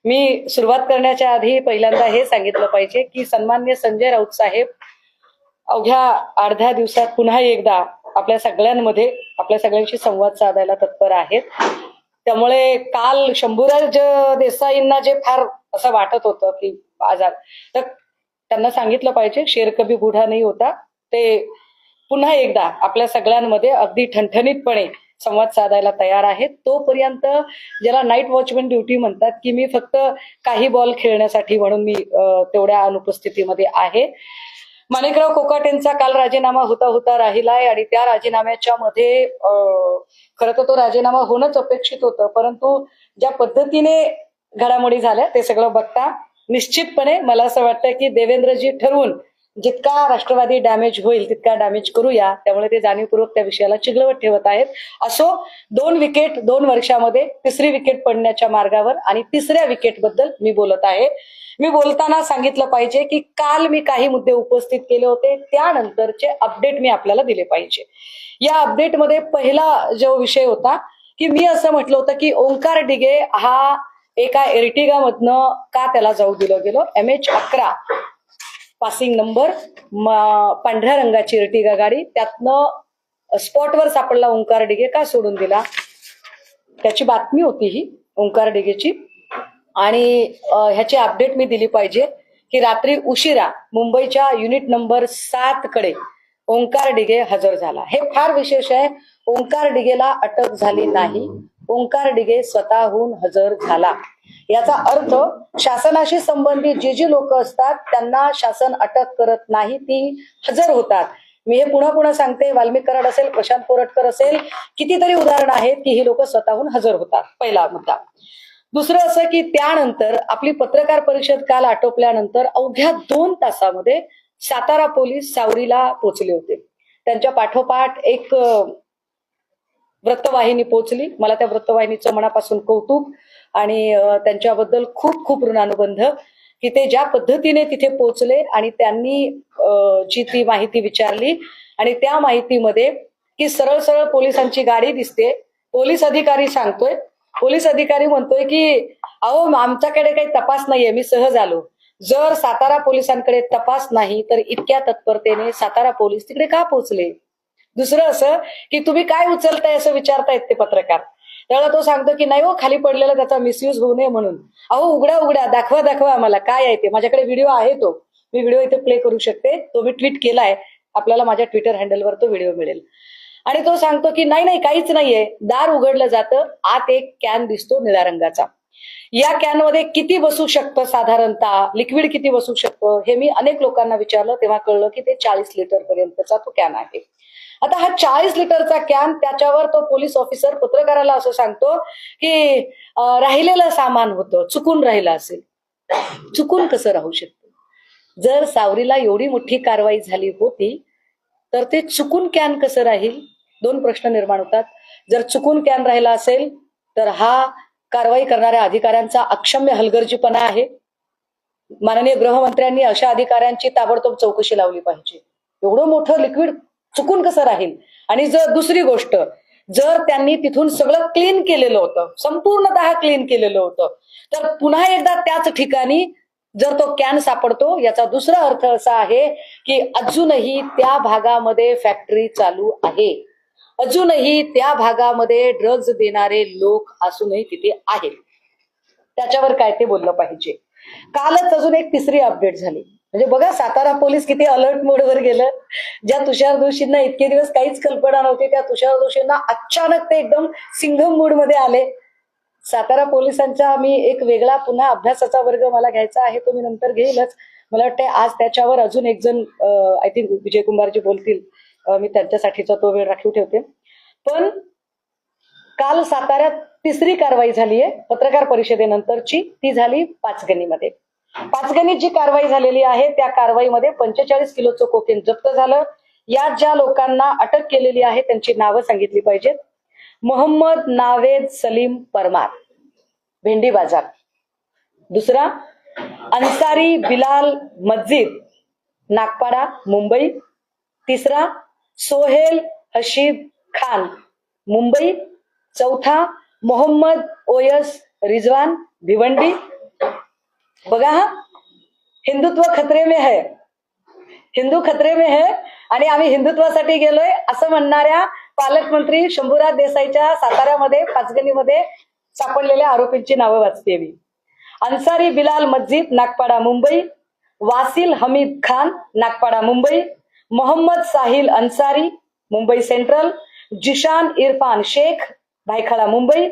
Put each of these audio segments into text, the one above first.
मी सुरुवात करण्याच्या आधी पहिल्यांदा हे सांगितलं पाहिजे की सन्माननीय संजय राऊत साहेब अवघ्या अर्ध्या दिवसात पुन्हा एकदा आपल्या सगळ्यांशी संवाद साधायला तत्पर आहेत. त्यामुळे काल शंभूराज देसाईंना जे फार असं वाटत होतं की आजार, तर त्यांना सांगितलं पाहिजे शेर कभी बूढा नाही होता. ते पुन्हा एकदा आपल्या सगळ्यांमध्ये अगदी ठणठणीतपणे संवाद साधायला तयार आहेत. तोपर्यंत ज्याला नाईट वॉचमॅन ड्युटी म्हणतात की मी फक्त काही बॉल खेळण्यासाठी म्हणून मी तेवढ्या अनुपस्थितीमध्ये आहे. माणिकराव कोकाटेंचा काल राजीनामा होता राहिलाय आणि त्या राजीनाम्याच्या मध्ये खरं तर तो राजीनामा होणंच अपेक्षित होतं, परंतु ज्या पद्धतीने घडामोडी झाल्या ते सगळं बघता निश्चितपणे मला असं वाटतं की देवेंद्रजी ठरवून जितका राष्ट्रवादी डॅमेज होईल तितका डॅमेज करूया. त्यामुळे ते जाणीवपूर्वक त्या विषयाला चिघळवत ठेवत आहेत. असो, 2 विकेट 2 वर्षामध्ये 3री विकेट पडण्याच्या मार्गावर आणि 3ऱ्या विकेट बद्दल मी बोलत आहे. मी बोलताना सांगितलं पाहिजे की काल मी काही मुद्दे उपस्थित केले होते, त्यानंतरचे अपडेट मी आपल्याला दिले पाहिजे. या अपडेटमध्ये पहिला जो विषय होता की मी असं म्हटलं होतं की ओंकार डिगे हा एका एर्टिगा मधनं का त्याला जाऊ दिलं गेलं. MH11 पासिंग नंबर, पांढऱ्या रंगाची एर्टिगा गाडी, त्यातनं स्पॉटवर सापडला ओंकार डिगे का सोडून दिला, त्याची बातमी होती ही ओंकार डिगेची. आणि ह्याची अपडेट मी दिली पाहिजे की रात्री उशिरा मुंबईच्या युनिट नंबर 7 कडे ओंकार डिगे हजर झाला. हे फार विशेष आहे. ओंकार डिगेला अटक झाली नाही, ओंकार डिगे स्वतःहून हजर झाला. याचा अर्थ शासनाशी संबंधित जी लोक असतात त्यांना शासन अटक करत नाही, ती हजर होतात. मी हे पुन्हा सांगते, वाल्मिक कराड असेल, प्रशांत कोरटकर असेल, कितीतरी उदाहरणं आहेत की ही लोक स्वतःहून हजर होतात. पहिला मुद्दा. दुसरं असं की त्यानंतर आपली पत्रकार परिषद काल आटोपल्यानंतर अवघ्या 2 तासामध्ये सातारा पोलीस सावरीला पोहोचले होते. त्यांच्या पाठोपाठ एक वृत्तवाहिनी पोहोचली. मला त्या वृत्तवाहिनीचं मनापासून कौतुक आणि त्यांच्याबद्दल खूप खूप ऋणानुबंध की ते ज्या पद्धतीने तिथे पोहोचले आणि त्यांनी जी ती माहिती विचारली आणि त्या माहितीमध्ये की सरळ सरळ पोलिसांची गाडी दिसते, पोलीस अधिकारी म्हणतोय की अहो आमच्याकडे काही तपास नाहीये, मी सहज आलो. जर सातारा पोलिसांकडे तपास नाही तर इतक्या तत्परतेने सातारा पोलीस तिकडे का पोहोचले. दुसरं असं की तुम्ही काय उचलताय असं विचारतायत ते पत्रकार. त्यावेळेला तो सांगतो की नाही हो, खाली पडलेला त्याचा मिसयूज होऊ नये म्हणून. अहो उघड्या दाखवा आम्हाला काय आहे ते. माझ्याकडे व्हिडिओ आहे, तो मी व्हिडिओ इथे प्ले करू शकते, तो मी ट्विट केलाय, आपल्याला माझ्या ट्विटर हँडलवर तो व्हिडिओ मिळेल. आणि तो सांगतो की नाही काहीच नाहीये. दार उघडलं जातं, आत एक कॅन दिसतो निळ्या रंगाचा. या कॅनमध्ये किती बसू शकतं, साधारणतः लिक्विड किती बसू शकतं हे मी अनेक लोकांना विचारलं, तेव्हा कळलं की ते 40 लिटर पर्यंतचा तो कॅन आहे. आता हा 40 लिटरचा कॅन, त्याच्यावर तो पोलीस ऑफिसर पत्रकाराला असं सांगतो की राहिलेलं सामान होतं, चुकून राहिलं असेल. चुकून कसं राहू शकतं? जर सावरीला एवढी मोठी कारवाई झाली होती तर ते चुकून कॅन कसं राहील? 2 प्रश्न निर्माण होतात. जर चुकून कॅन राहिला असेल तर हा कारवाई करणाऱ्या अधिकाऱ्यांचा अक्षम्य हलगर्जीपणा आहे. माननीय गृहमंत्र्यांनी अशा अधिकाऱ्यांची ताबडतोब चौकशी लावली पाहिजे. एवढं मोठं लिक्विड चुकून कसं राहील? आणि जर दुसरी गोष्ट, जर त्यांनी तिथून सगळं क्लीन केलेलं होतं, संपूर्णतः क्लीन केलेलं होतं, तर पुन्हा एकदा त्याच ठिकाणी जर तो कॅन सापडतो, याचा दुसरा अर्थ असा आहे की अजूनही त्या भागामध्ये फॅक्टरी चालू आहे, अजूनही त्या भागामध्ये ड्रग्ज देणारे लोक अजूनही तिथे आहेत. त्याच्यावर काय ते बोललं पाहिजे. कालच अजून एक 3री अपडेट झाली. म्हणजे बघा सातारा पोलीस किती अलर्ट मोडवर गेलं. ज्या तुषार दोशींना इतके दिवस काहीच कल्पना नव्हती, त्या तुषार दोशींना अचानक ते एकदम सिंघम मूड मध्ये आले. सातारा पोलिसांचा मी एक वेगळा पुन्हा अभ्यासाचा वर्ग मला घ्यायचा आहे, तो मी नंतर घेईलच. मला वाटतं आज त्याच्यावर अजून एक जण आय थिंक विजय कुंभारजी बोलतील, मी त्यांच्यासाठीचा तो वेळ राखीव ठेवते. पण काल साताऱ्यात 3री कारवाई झाली आहे पत्रकार परिषदेनंतरची, ती झाली पाचगणीमध्ये. पाचगणीत जी कारवाई झालेली आहे त्या कारवाईमध्ये 45 किलोचं कोकेन जप्त झालं. यात ज्या लोकांना अटक केलेली आहे त्यांची नावं सांगितली पाहिजेत. मोहम्मद नावेद सलीम परमार, भेंडी बाजार. दुसरा अन्सारी बिलाल मस्जिद, नागपाडा, मुंबई. तिसरा सोहेल हशीद खान, मुंबई. चौथा मोहम्मद ओयस रिजवान, भिवंडी. बघा हा, हिंदुत्व खतरे में है, हिंदू खतरे में है, आणि आम्ही हिंदुत्वासाठी गेलोय असं म्हणणाऱ्या पालकमंत्री शंभूराज देसाईच्या साताऱ्यामध्ये पाचगणीमध्ये सापडलेल्या आरोपींची नावं वाचते मी. Ansari Bilal Masjid, Nagpada Mumbai. Wasil Hamid Khan, Nagpada Mumbai. Mohammed Sahil Ansari, Mumbai Central. Zeeshan Irfan Shaikh, Byculla Mumbai.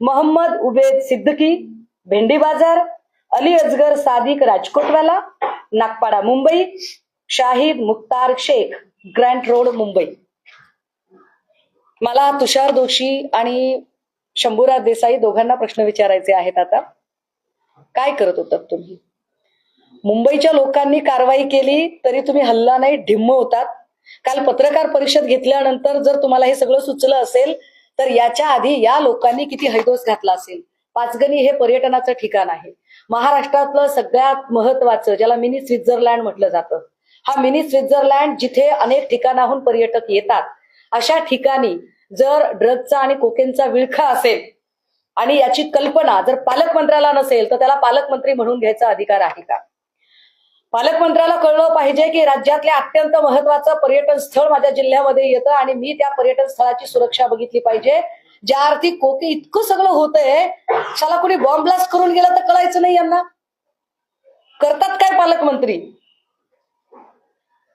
Mohammed Ubaid Siddiqui, Bhendi Bazaar. Ali Asgar Sadiq Rajkotwala, Nagpada Mumbai. Shahid Mukhtar Shaikh, Grant Road Mumbai. मला तुषार दोशी आणि शंभूराज देसाई दोघांना प्रश्न विचारायचे आहेत. आता काय करत होतात तुम्ही? मुंबईच्या लोकांनी कारवाई केली तरी तुम्ही हल्ला नाही, ढिम्म होतात. काल पत्रकार परिषद घेतल्यानंतर जर तुम्हाला हे सगळं सुचलं असेल तर याच्या आधी या लोकांनी किती हैदोस घातला असेल. पाचगणी हे पर्यटनाचं ठिकाण आहे, महाराष्ट्रातलं सगळ्यात महत्वाचं, ज्याला मिनी स्वित्झर्लंड म्हटलं जातं. हा मिनी स्वित्झर्लंड जिथे अनेक ठिकाणाहून पर्यटक येतात, अशा ठिकाणी जर ड्रग्जचा आणि कोकेनचा विळखा असेल आणि याची कल्पना जर पालकमंत्र्याला नसेल तर त्याला पालकमंत्री म्हणून घ्यायचा अधिकार आहे का? पालकमंत्र्याला कळलं पाहिजे की राज्यातले अत्यंत महत्वाचं पर्यटन स्थळ माझ्या जिल्ह्यामध्ये येतं आणि मी त्या पर्यटन स्थळाची सुरक्षा बघितली पाहिजे. ज्या अर्थी कोके इतकं सगळं होतंय, शाला कोणी बॉम्ब ब्लास्ट करून गेला तर कळायचं नाही यांना. करतात काय पालकमंत्री?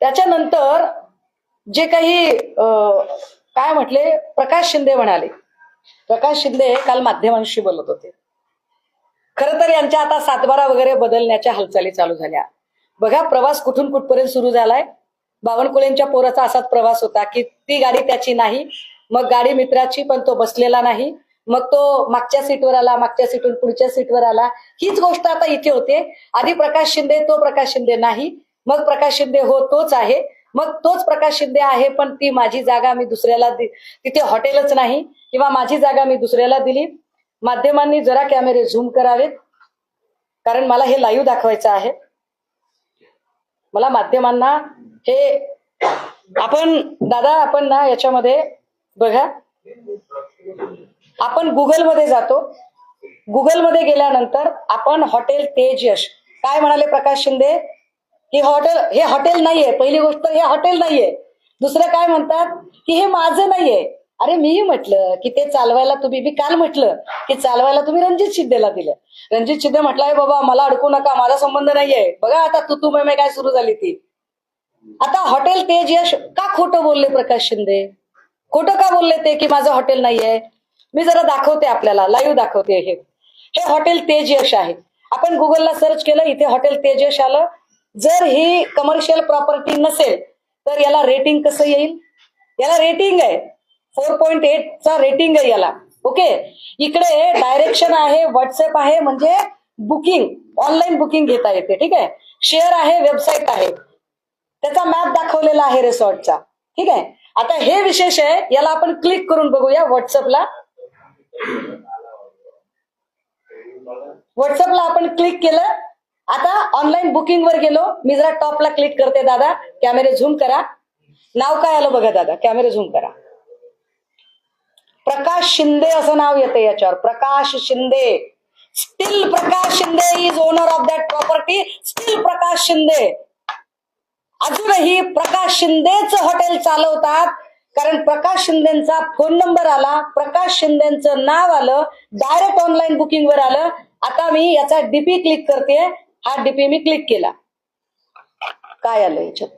त्याच्यानंतर जे काही काय म्हटले, प्रकाश शिंदे म्हणाले. प्रकाश शिंदे काल माध्यमांशी बोलत होते. खरं तर यांच्या आता सातबारा वगैरे बदलण्याच्या हालचाली चालू झाल्या. बघा प्रवास कुठून कुठपर्यंत सुरू झालाय. बावनकुळेंच्या पोराचा असाच प्रवास होता की ती गाडी त्याची नाही, मग गाडी मित्राची, पण तो बसलेला नाही, मग तो मागच्या सीटवर आला, मागच्या सीटून पुढच्या सीटवर आला. हीच गोष्ट आता इथे होते. आधी प्रकाश शिंदे, तो प्रकाश शिंदे नाही, मग प्रकाश शिंदे हो तोच आहे, मग तोच प्रकाश शिंदे आहे पण ती माझी जागा मी दुसऱ्याला तिथे हॉटेलच नाही, किंवा माझी जागा मी दुसऱ्याला दिली. माध्यमांनी जरा कॅमेरे झूम करावेत, कारण मला हे लाईव्ह दाखवायचं आहे. मला माध्यमांना हे आपण ना याच्यामध्ये बघा, आपण गुगलमध्ये जातो. गुगलमध्ये गेल्यानंतर आपण हॉटेल तेज यश, काय म्हणाले प्रकाश शिंदे की हे हॉटेल नाहीये. पहिली गोष्ट, हे हॉटेल नाहीये. दुसरं काय म्हणतात की हे माझं नाहीये. अरे मीही म्हटलं की ते चालवायला तुम्ही, मी काल म्हटलं की चालवायला तुम्ही रणजित शिंदेला दिलं. रणजित शिंदे म्हटलाय बाबा मला अडकू नका, माझा संबंध नाहीये. बघा आता तू मे काय सुरू झाली ती. आता हॉटेल तेज यश का खोटं बोलले प्रकाश शिंदे? खोटं का बोलले ते की माझं हॉटेल नाहीये? मी जरा दाखवते आपल्याला, लाईव्ह दाखवते. हे हॉटेल तेज यश आहे. आपण गुगलला सर्च केलं, इथे हॉटेल तेज यश आलं. जर ही कमर्शियल प्रॉपर्टी नसेल तर याला रेटिंग कसं येईल? याला रेटिंग आहे 4.8 चा रेटिंग आहे याला. ओके, इकडे डायरेक्शन आहे, व्हॉट्सअप आहे, म्हणजे बुकिंग, ऑनलाईन बुकिंग घेता येते. ठीक आहे, शेअर आहे, वेबसाईट आहे, त्याचा मॅप दाखवलेला आहे रिसॉर्टचा. ठीक आहे, आता हे विशेष आहे, याला आपण क्लिक करून बघूया. व्हॉट्सअपला आपण क्लिक केलं. आता ऑनलाईन बुकिंग वर गेलो. मी जरा टॉपला क्लिक करते. दादा कॅमेरे झूम करा. नाव काय आलं बघा दादा, कॅमेरे झूम करा. प्रकाश शिंदे असं नाव येते याच्यावर, Prakash Shinde. Steel Prakash Shinde is owner of that property. Steel Prakash Shinde अजूनही प्रकाश शिंदेच हॉटेल चालवतात, कारण प्रकाश शिंदेचा फोन नंबर आला, प्रकाश शिंदेचं नाव आलं, डायरेक्ट ऑनलाईन बुकिंग वर आलं. आता मी याचा डीपी क्लिक करते. हा डीपी मी क्लिक केला. काय आलं याच्यात?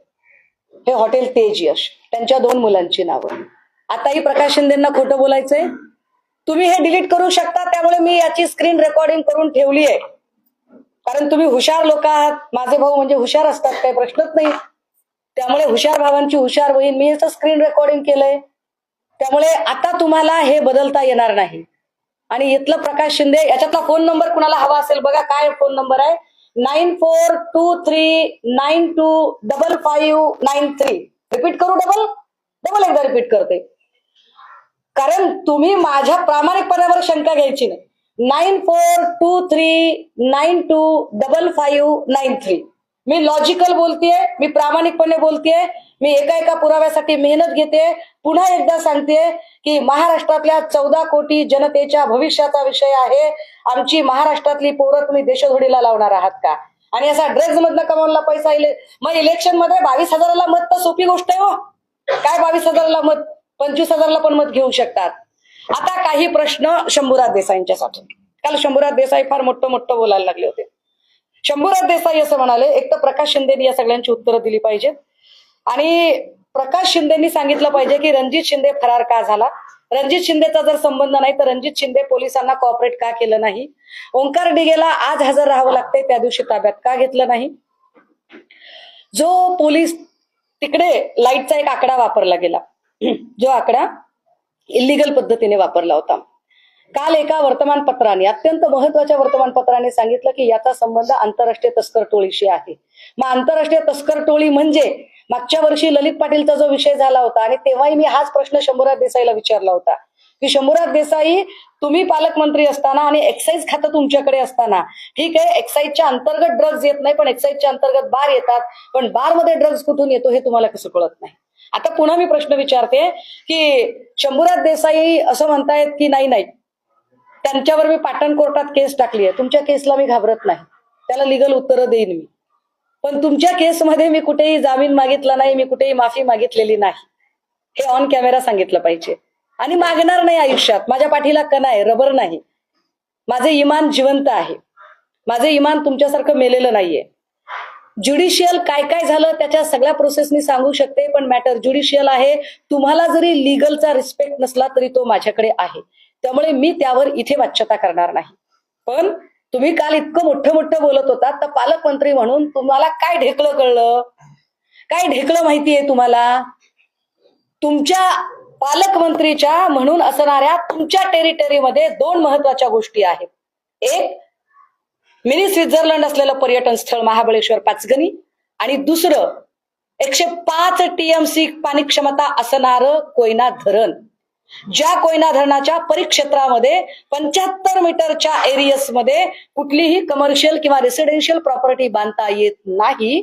हे हॉटेल तेज यश, त्यांच्या 2 मुलांची नावं. आताही प्रकाश शिंदेना खोटं बोलायचंय. तुम्ही हे डिलीट करू शकता, त्यामुळे मी याची स्क्रीन रेकॉर्डिंग करून ठेवली आहे, कारण तुम्ही हुशार लोक आहात. माझे भाऊ म्हणजे हुशार असतात, काही प्रश्नच नाही. त्यामुळे हुशार भावांची हुशार बहीण, मी याचं स्क्रीन रेकॉर्डिंग केलंय. त्यामुळे आता तुम्हाला हे बदलता येणार नाही. आणि इथलं प्रकाश शिंदे, याच्यातला फोन नंबर कुणाला हवा असेल बघा, काय फोन नंबर आहे? 9423925593. रिपीट करू? डबल एकदा रिपीट करते, कारण तुम्ही माझ्या प्रामाणिकपणावर शंका घ्यायची नाही. 9423925593. मी लॉजिकल बोलतेय, मी प्रामाणिकपणे बोलतेय. मी एका पुराव्यासाठी मेहनत घेते. पुन्हा एकदा सांगते की महाराष्ट्रातल्या 14 कोटी जनतेच्या भविष्याचा विषय आहे. आमची महाराष्ट्रातली पोरं तुम्ही देशोधडीला लावणार आहात का? आणि असा ड्रग्ज मधनं कमावला पैसा मग इलेक्शन मध्ये 22,000ला मत तर सोपी गोष्ट आहे हो. काय 22,000ला मत? 25,000ला पण मत घेऊ शकतात. आता काही प्रश्न शंभूराज देसाईंच्यासाठी. काल शंभूराज देसाई फार मोठं बोलायला लागले होते. शंभूराज देसाई असं म्हणाले, एक तर प्रकाश शिंदेनी या सगळ्यांची उत्तरं दिली पाहिजेत आणि प्रकाश शिंदेनी सांगितलं पाहिजे की रणजित शिंदे फरार का झाला. रणजित शिंदेचा जर संबंध नाही तर रणजित शिंदे पोलिसांना कॉपरेट का केलं नाही. ओंकार डिगेला आज हजर राहावं लागतंय, त्या दिवशी ताब्यात का घेतलं नाही. जो पोलीस तिकडे लाईटचा एक आकडा वापरला गेला, जो आकडा इलिगल पद्धतीने वापरला होता. काल एका वर्तमानपत्राने, अत्यंत महत्वाच्या वर्तमानपत्राने सांगितलं की याचा संबंध आंतरराष्ट्रीय तस्कर टोळीशी आहे. मग आंतरराष्ट्रीय तस्कर टोळी म्हणजे मागच्या वर्षी ललित पाटीलचा जो विषय झाला होता आणि तेव्हाही मी हाच प्रश्न शंभूराज देसाईला विचारला होता की शंभूराज देसाई, तुम्ही पालकमंत्री असताना आणि एक्साईज खातं तुमच्याकडे असताना, ठीक आहे एक्साईजच्या अंतर्गत ड्रग्ज येत नाही पण एक्साईजच्या अंतर्गत बार येतात, पण बारमध्ये ड्रग्ज कुठून येतो हे तुम्हाला कसं कळत नाही. आता पुन्हा मी प्रश्न विचारते की शंभूराज देसाई असं म्हणतायत की नाही त्यांच्यावर मी पाटण कोर्टात केस टाकली आहे. तुमच्या केसला मी घाबरत नाही, त्याला लिगल उत्तरं देईन मी. पण तुमच्या केसमध्ये मी कुठेही जामीन मागितला नाही, मी कुठेही माफी मागितलेली नाही, हे ऑन कॅमेरा सांगितलं पाहिजे. आणि मागणार नाही आयुष्यात. माझ्या पाठीला कणा आहे, रबर नाही. माझे इमान जिवंत आहे. माझे इमान तुमच्यासारखं मेलेलं नाहीये. ज्युडिशियल काय काय झालं त्याच्या सगळ्या प्रोसेस मी सांगू शकते, पण मॅटर ज्युडिशियल आहे. तुम्हाला जरी लिगलचा रिस्पेक्ट नसला तरी तो माझ्याकडे आहे, त्यामुळे मी त्यावर इथे वाच्यता करणार नाही. पण तुम्ही काल इतकं मोठं बोलत होता, तर पालकमंत्री म्हणून तुम्हाला काय ढेकळं कळलं? काय ढेकळं माहितीये तुम्हाला? तुमच्या पालकमंत्रीच्या म्हणून असणाऱ्या तुमच्या टेरिटरीमध्ये 2 महत्वाच्या गोष्टी आहेत. एक मिनी स्वित्झर्लंड असलेलं पर्यटन स्थळ महाबळेश्वर पाचगणी, आणि दुसरं 105 TMC पाणी क्षमता असणारं कोयना धरण. ज्या कोयना धरणाच्या परिक्षेत्रामध्ये 75 मीटरच्या एरियस मध्ये कुठलीही कमर्शियल किंवा रेसिडेन्शियल प्रॉपर्टी बांधता येत नाही,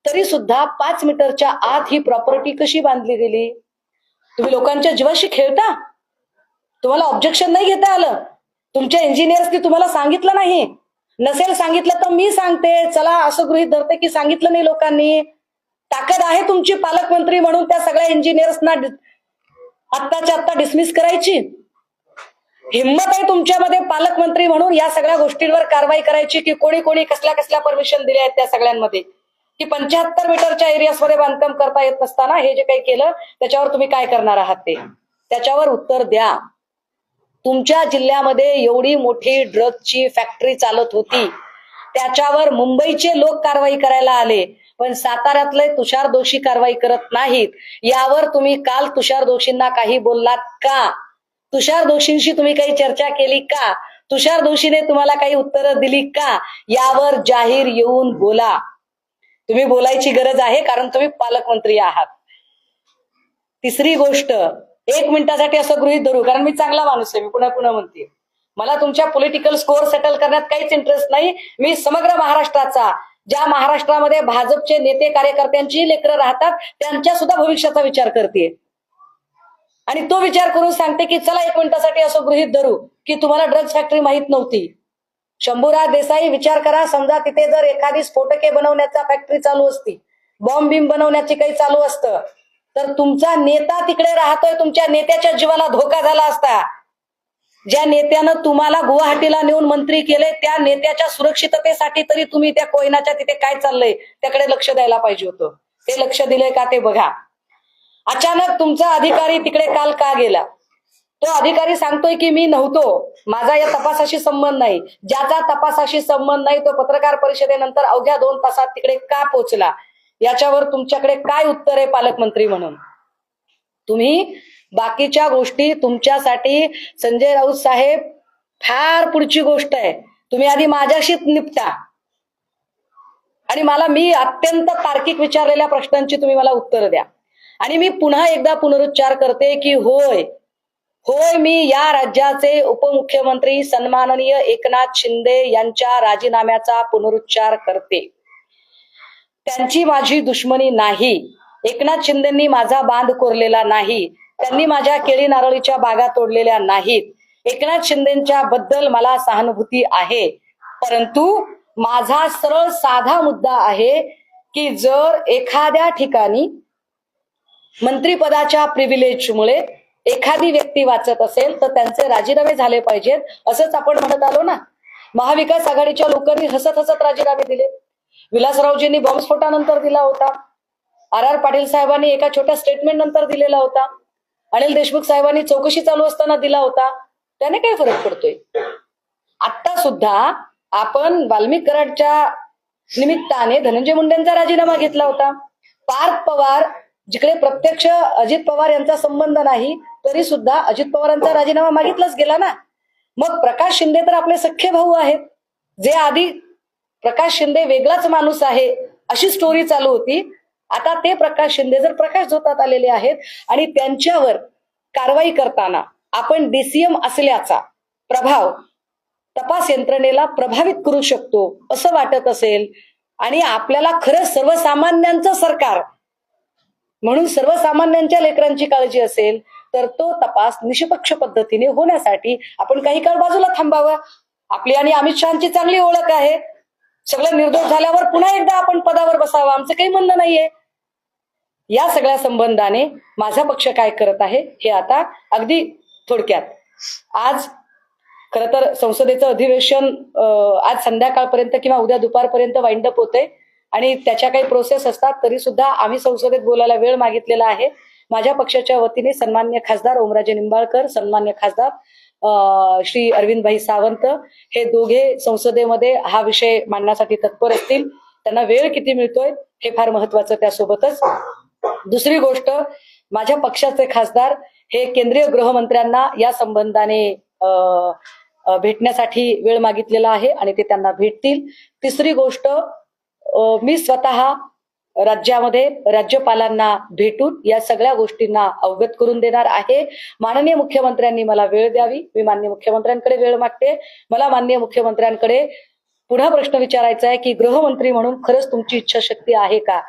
तरी सुद्धा 5 मीटरच्या आत ही प्रॉपर्टी कशी बांधली गेली? तुम्ही लोकांच्या जीवाशी खेळता. तुम्हाला ऑब्जेक्शन नाही घेता आलं. तुमच्या इंजिनियर्सनी तुम्हाला सांगितलं नाही. नसेल सांगितलं तर मी सांगते, चला असं गृहीत धरते की सांगितलं नाही लोकांनी. ताकद आहे तुमची पालकमंत्री म्हणून त्या सगळ्या इंजिनियर्सना आत्ताच्या आत्ता डिसमिस करायची. हिंमत आहे तुमच्यामध्ये पालकमंत्री म्हणून या सगळ्या गोष्टींवर कारवाई करायची की कोणी कसल्या परमिशन दिल्या आहेत त्या सगळ्यांमध्ये, की 75 मीटरच्या एरियामध्ये बांधकाम करता येत नसताना हे जे काही केलं त्याच्यावर तुम्ही काय करणार आहात ते त्याच्यावर उत्तर द्या. तुमच्या जिल्ह्यामध्ये एवढी मोठी ड्रग्जची फॅक्टरी चालत होती, त्याच्यावर मुंबईचे लोक कारवाई करायला आले, पण साताऱ्यातले तुषार दोषी कारवाई करत नाहीत. यावर तुम्ही काल तुषार दोषींना काही बोललात का? तुषार दोषींशी तुम्ही काही चर्चा केली का? तुषार दोषीने तुम्हाला काही उत्तरं दिली का? यावर जाहीर येऊन बोला. तुम्ही बोलायची गरज आहे कारण तुम्ही पालकमंत्री आहात. तिसरी गोष्ट, 1 मिनिटासाठी असं गृहीत धरू, कारण मी चांगला माणूस आहे, मी पुन्हा म्हणते, मला तुमच्या पॉलिटिकल स्कोअर सेटल करण्यात काहीच इंटरेस्ट नाही. मी समग्र महाराष्ट्राचा, ज्या महाराष्ट्रामध्ये भाजपचे नेते कार्यकर्त्यांची लेकरं राहतात त्यांच्या सुद्धा भविष्याचा विचार करते आणि तो विचार करून सांगते की चला 1 मिनिटासाठी असं गृहीत धरू की तुम्हाला ड्रग्ज फॅक्टरी माहित नव्हती. शंभूराज देसाई, विचार करा, समजा तिथे जर एखादी स्फोटके बनवण्याचा फॅक्टरी चालू असती, बॉम्ब बिम बनवण्याची काही चालू असतं, तर तुमचा नेता तिकडे राहतोय, तुमच्या नेत्याच्या जीवाला धोका झाला असता. ज्या नेत्यानं तुम्हाला गुवाहाटीला नेऊन मंत्री केले त्या नेत्याच्या सुरक्षिततेसाठी तरी तुम्ही त्या कोयनाच्या तिथे काय चाललंय त्याकडे लक्ष द्यायला पाहिजे होतं. ते लक्ष दिलंय का ते बघा. अचानक तुमचा अधिकारी तिकडे काल का गेला? तो अधिकारी सांगतोय की मी नव्हतो, माझा या तपासाशी संबंध नाही. ज्याचा तपासाशी संबंध नाही तो पत्रकार परिषदेनंतर अवघ्या 2 तासात तिकडे का पोहोचला? याच्यावर तुमच्याकडे काय उत्तर आहे पालकमंत्री म्हणून? तुम्ही बाकीच्या गोष्टी तुमच्यासाठी, संजय राऊत साहेब, फार पुढची गोष्ट आहे. तुम्ही आधी माझ्याशीच निपटा आणि मी अत्यंत तार्किक विचारलेल्या प्रश्नांची तुम्ही मला उत्तर द्या. आणि मी पुन्हा एकदा पुनरुच्चार करते की होय, मी या राज्याचे उपमुख्यमंत्री सन्माननीय एकनाथ शिंदे यांच्या राजीनाम्याचा पुनरुच्चार करते. त्यांची माझी दुश्मनी नाही. एकनाथ शिंदेंनी माझा बांध कोरलेला नाही, त्यांनी माझ्या केळी नारळीच्या बागा तोडलेल्या नाहीत. एकनाथ शिंदेच्या बद्दल मला सहानुभूती आहे, परंतु माझा सरळ साधा मुद्दा आहे की जर एखाद्या ठिकाणी मंत्रिपदाच्या प्रिव्हिलेजमुळे एखादी व्यक्ती वाचत असेल तर त्यांचे राजीनामे झाले पाहिजेत, असंच आपण म्हणत आलो ना. महाविकास आघाडीच्या लोकांनी हसत हसत राजीनामे दिले. विलासरावजींनी बॉम्बस्फोटानंतर दिला होता, आर पाटील साहेबांनी एका छोट्या स्टेटमेंट नंतर दिलेला होता, अनिल देशमुख साहेबांनी चौकशी चालू असताना दिला होता. त्याने काय फरक पडतोय? आता सुद्धा आपण वाल्मिक कराडच्या निमित्ताने धनंजय मुंडेंचा राजीनामा घेतला होता. पार्थ पवार जिकडे प्रत्यक्ष अजित पवार यांचा संबंध नाही तरी सुद्धा अजित पवारांचा राजीनामा मागितलाच गेला ना. मग प्रकाश शिंदे तर आपले सख्खे भाऊ आहेत, जे आधी प्रकाश शिंदे वेगळाच माणूस आहे अशी स्टोरी चालू होती. आता ते प्रकाश शिंदे जर प्रकाश झोतात आलेले आहेत आणि त्यांच्यावर कारवाई करताना आपण डीसीएम असल्याचा प्रभाव तपास यंत्रणेला प्रभावित करू शकतो असं वाटत असेल आणि आपल्याला खरंच सर्वसामान्यांचं सरकार म्हणून सर्वसामान्यांच्या लेकरांची काळजी असेल तर तो तपास निष्पक्ष पद्धतीने होण्यासाठी आपण काही काळ बाजूला थांबावा. आपली आणि अमित शहाची चांगली ओळख आहे, सगळं निर्दोष झाल्यावर पुन्हा एकदा आपण पदावर बसावं, आमचं काही म्हणणं नाहीये. या सगळ्या संबंधाने माझा पक्ष काय करत आहे हे आता अगदी थोडक्यात. आज खरं तर संसदेचं अधिवेशन आज संध्याकाळपर्यंत किंवा उद्या दुपारपर्यंत वाइंड अप होते आणि त्याच्या काही प्रोसेस असतात, तरी सुद्धा आम्ही संसदेत बोलायला वेळ मागितलेला आहे. माझ्या पक्षाच्या वतीने सन्मान्य खासदार ओमराजे निंबाळकर, सन्मान्य खासदार श्री अरविंदभाई सावंत हे दोघे संसदेमध्ये हा विषय मांडण्यासाठी तत्पर असतील. त्यांना वेळ किती मिळतोय हे फार महत्वाचं. त्यासोबतच दुसरी गोष्ट, माझ्या पक्षाचे खासदार हे केंद्रीय गृहमंत्र्यांना या संबंधाने भेटण्यासाठी वेळ मागितलेला आहे आणि ते त्यांना भेटतील. तिसरी गोष्ट, मी स्वतः राज्यामध्ये राज्यपालांना भेटून या सगळ्या गोष्टींना अवगत करून देणार आहे. माननीय मुख्यमंत्र्यांनी मला वेळ द्यावी, मी माननीय मुख्यमंत्र्यांकडे वेळ मागते. मला माननीय मुख्यमंत्र्यांकडे पुन्हा प्रश्न विचारायचा आहे की गृहमंत्री म्हणून खरंच तुमची इच्छाशक्ती आहे का?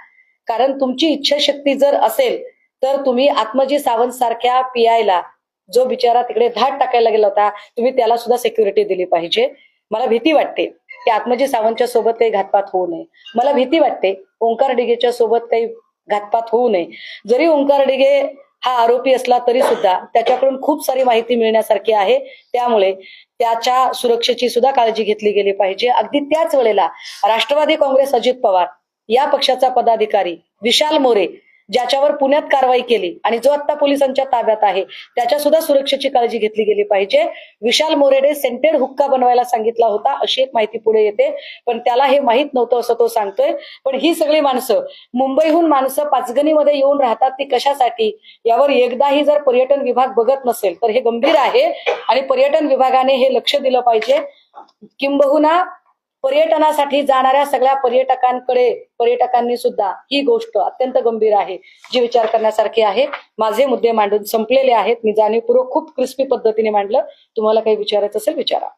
कारण तुमची इच्छाशक्ती जर असेल तर तुम्ही आत्मजी सावंत सारख्या पीआयला, जो बिचारा तिकडे धाड टाकायला गेला होता, तुम्ही त्याला सुद्धा सिक्युरिटी दिली पाहिजे. मला भीती वाटते की आत्मजी सावंतच्या सोबत काही घातपात होऊ नये. मला भीती वाटते ओंकार डिगेच्या सोबत काही घातपात होऊ नये. जरी ओंकार डिगे हा आरोपी असला तरी सुद्धा त्याच्याकडून खूप सारी माहिती मिळण्यासारखी आहे, त्यामुळे त्याच्या सुरक्षेची सुद्धा काळजी घेतली गेली पाहिजे. अगदी त्याच वेळेला राष्ट्रवादी काँग्रेस अजित पवार या पक्षाचा पदाधिकारी विशाल मोरे, ज्याच्यावर पुण्यात कारवाई केली आणि जो आता पोलिसांच्या ताब्यात आहे, त्याच्या सुद्धा सुरक्षेची काळजी घेतली गेली पाहिजे. विशाल मोरेने सेंटेड हुक्का बनवायला सांगितला होता अशी एक माहिती पुढे येते, पण त्याला हे माहित नव्हतं असं तो सांगतोय. पण ही सगळी माणसं, मुंबईहून माणसं पाचगणीमध्ये येऊन राहतात ती कशासाठी, यावर एकदाही जर पर्यटन विभाग बघत नसेल तर हे गंभीर आहे आणि पर्यटन विभागाने हे लक्ष दिलं पाहिजे. किंबहुना पर्यटनासाठी जाणाऱ्या सगळ्या पर्यटकांनी सुद्धा ही गोष्ट अत्यंत गंभीर आहे, जी विचार करण्यासारखी आहे. माझे मुद्दे मांडून संपलेले आहेत. मी जाणीवपूर्वक खूप क्रिस्पी पद्धतीने मांडलं. तुम्हाला काही विचारायचं असेल विचारा.